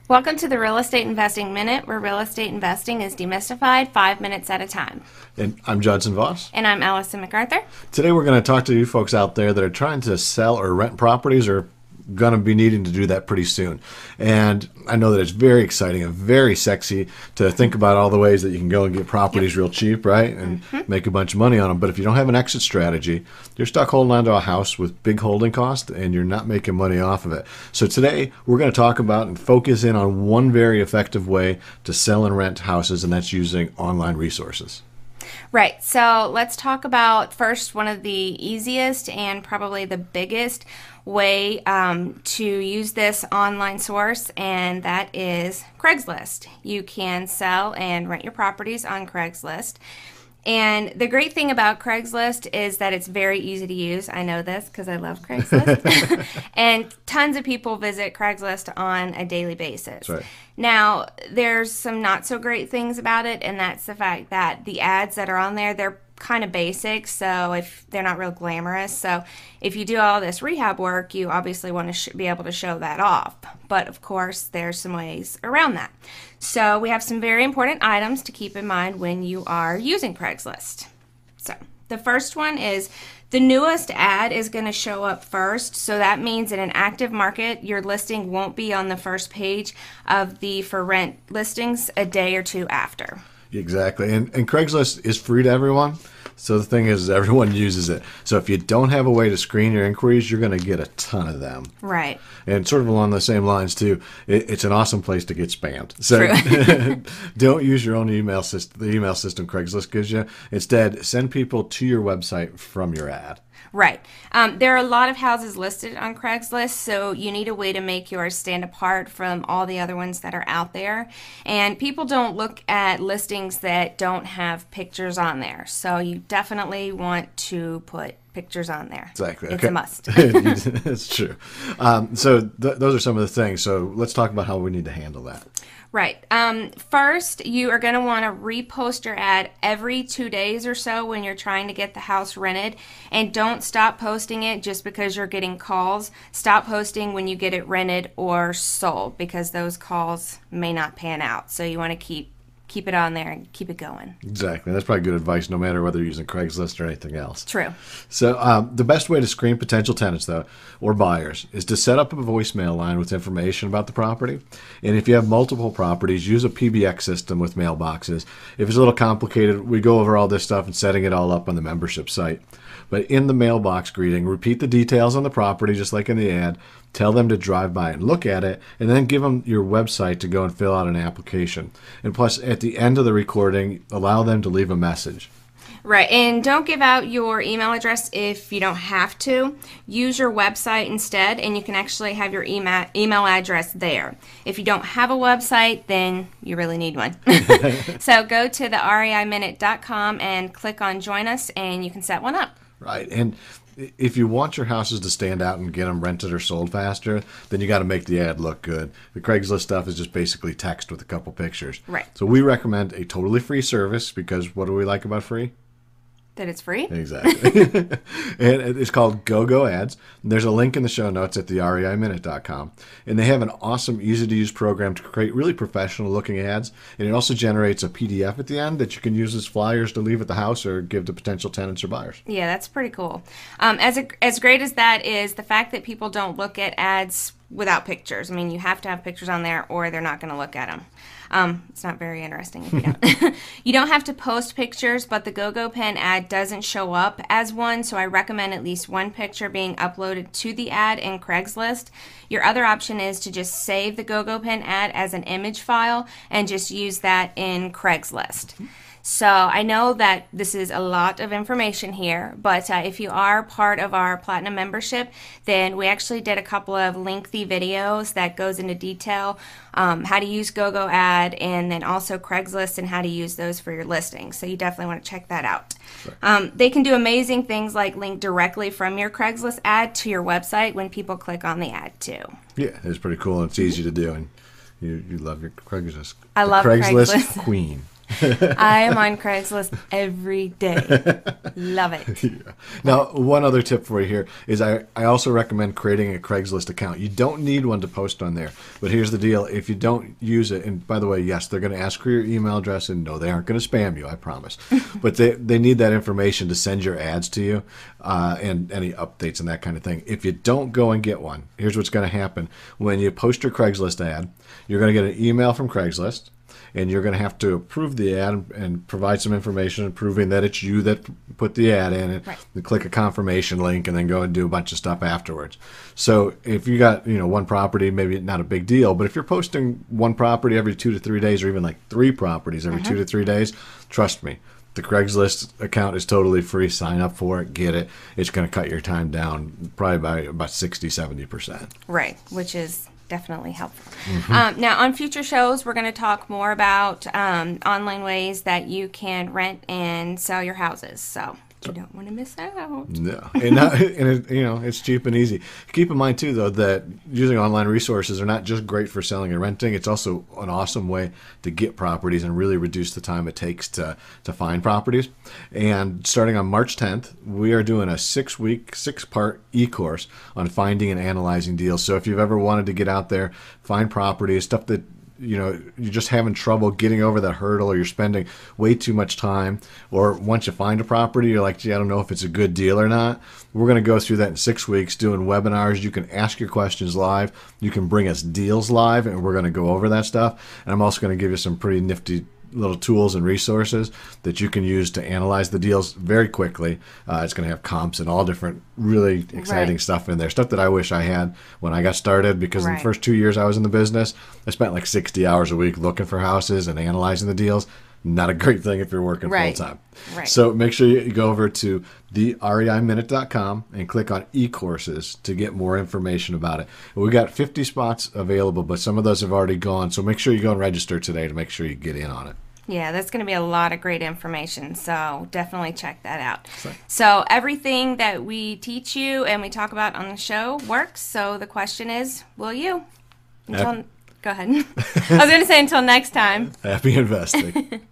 Welcome to the Real Estate Investing Minute, where real estate investing is demystified 5 minutes at a time. And I'm Judson Voss. And I'm Allison MacArthur. Today we're going to talk to you folks out there that are trying to sell or rent properties or going to be needing to do that pretty soon. And I know that it's very exciting and very sexy to think about all the ways that you can go and get properties real cheap, right? And make a bunch of money on them. But if you don't have an exit strategy, you're stuck holding on to a house with big holding costs and you're not making money off of it. So today we're going to talk about and focus in on one very effective way to sell and rent houses, and that's using online resources. Right, so let's talk about first one of the easiest and probably the biggest way to use this online source, and that is Craigslist. You can sell and rent your properties on Craigslist. And the great thing about Craigslist is that it's very easy to use. I know this because I love Craigslist. And tons of people visit Craigslist on a daily basis. Right. Now, there's some not so great things about it, and that's the fact that the ads that are on there, they're kind of basic, so if they're not real glamorous. So if you do all this rehab work, you obviously want to be able to show that off. But of course, there's some ways around that. So we have some very important items to keep in mind when you are using Craigslist. So the first one is the newest ad is going to show up first. So that means in an active market, your listing won't be on the first page of the for rent listings a day or two after. Exactly. And Craigslist is free to everyone. So the thing is, everyone uses it. So if you don't have a way to screen your inquiries, you're going to get a ton of them. Right. And sort of along the same lines, too, it's an awesome place to get spammed. So don't use your own email system, the email system Craigslist gives you. Instead, send people to your website from your ad. Right. There are a lot of houses listed on Craigslist, so you need a way to make yours stand apart from all the other ones that are out there. And people don't look at listings that don't have pictures on there, so you definitely want to put pictures on there. Exactly. It's a must. It's true. So those are some of the things. So let's talk about how we need to handle that. Right. First, you are going to want to repost your ad every 2 days or so when you're trying to get the house rented. And don't stop posting it just because you're getting calls. Stop posting when you get it rented or sold, because those calls may not pan out. So you want to keep it on there and keep it going. Exactly. That's probably good advice no matter whether you're using Craigslist or anything else. True. So the best way to screen potential tenants, though, or buyers, is to set up a voicemail line with information about the property. And if you have multiple properties, use a PBX system with mailboxes. If it's a little complicated, we go over all this stuff and setting it all up on the membership site. But in the mailbox greeting, repeat the details on the property just like in the ad. Tell them to drive by and look at it, and then give them your website to go and fill out an application. And plus, at the end of the recording, allow them to leave a message. Right, and don't give out your email address if you don't have to. Use your website instead, and you can actually have your email address there. If you don't have a website, then you really need one. So go to the reiminute.com and click on Join Us, and you can set one up. Right, and if you want your houses to stand out and get them rented or sold faster, then you got to make the ad look good. The Craigslist stuff is just basically text with a couple pictures. Right. So we recommend a totally free service, because what do we like about free? That it's free? Exactly. And it's called GoGo Ads. There's a link in the show notes at the reiminute.com. And they have an awesome, easy-to-use program to create really professional-looking ads. And it also generates a PDF at the end that you can use as flyers to leave at the house or give to potential tenants or buyers. Yeah, that's pretty cool. As great as that is, the fact that people don't look at ads without pictures. I mean, you have to have pictures on there or they're not going to look at them. It's not very interesting if you don't. You don't have to post pictures, but the GoGo Pen ad doesn't show up as one, so I recommend at least one picture being uploaded to the ad in Craigslist. Your other option is to just save the GoGo Pen ad as an image file and just use that in Craigslist. So I know that this is a lot of information here, but if you are part of our Platinum membership, then we actually did a couple of lengthy videos that goes into detail how to use GoGo Ad and then also Craigslist and how to use those for your listings. So you definitely want to check that out. Sure. They can do amazing things like link directly from your Craigslist ad to your website when people click on the ad too. Yeah, it's pretty cool and it's easy to do, and you love your Craigslist. I love Craigslist queen. I am on Craigslist every day. Love it. Yeah. Now, one other tip for you here is I also recommend creating a Craigslist account. You don't need one to post on there, but here's the deal. If you don't use it, and by the way, yes, they're going to ask for your email address, and no, they aren't going to spam you, I promise. But they need that information to send your ads to you and any updates and that kind of thing. If you don't go and get one, here's what's going to happen. When you post your Craigslist ad, you're going to get an email from Craigslist, and you're going to have to approve the ad and provide some information proving that it's you that put the ad in it. Right. And click a confirmation link and then go and do a bunch of stuff afterwards. So if you got one property, maybe not a big deal, but if you're posting one property every 2 to 3 days, or even like 3 properties every 2 to 3 days, trust me, the Craigslist account is totally free. Sign up for it, get it. It's going to cut your time down probably by about 60-70%. Right, which is definitely helpful. Now, on future shows, we're going to talk more about online ways that you can rent and sell your houses. So you don't want to miss out. No, and it's cheap and easy. Keep in mind too, though, that using online resources are not just great for selling and renting. It's also an awesome way to get properties and really reduce the time it takes to find properties. And starting on March 10th, we are doing a 6-week, 6-part e-course on finding and analyzing deals. So if you've ever wanted to get out there, find properties, stuff that you're just having trouble getting over that hurdle, or you're spending way too much time, or once you find a property, you're like, gee, I don't know if it's a good deal or not. We're going to go through that in 6 weeks, doing webinars. You can ask your questions live. You can bring us deals live, and we're going to go over that stuff. And I'm also going to give you some pretty nifty little tools and resources that you can use to analyze the deals very quickly. It's going to have comps and all different really exciting stuff in there. Stuff that I wish I had when I got started, because in the first 2 years I was in the business, I spent like 60 hours a week looking for houses and analyzing the deals. Not a great thing if you're working full time. Right. So make sure you go over to thereiminute.com and click on e-courses to get more information about it. We've got 50 spots available, but some of those have already gone. So make sure you go and register today to make sure you get in on it. Yeah, that's going to be a lot of great information, so definitely check that out. So everything that we teach you and we talk about on the show works, so the question is, will you? Go ahead. I was going to say until next time. Happy investing.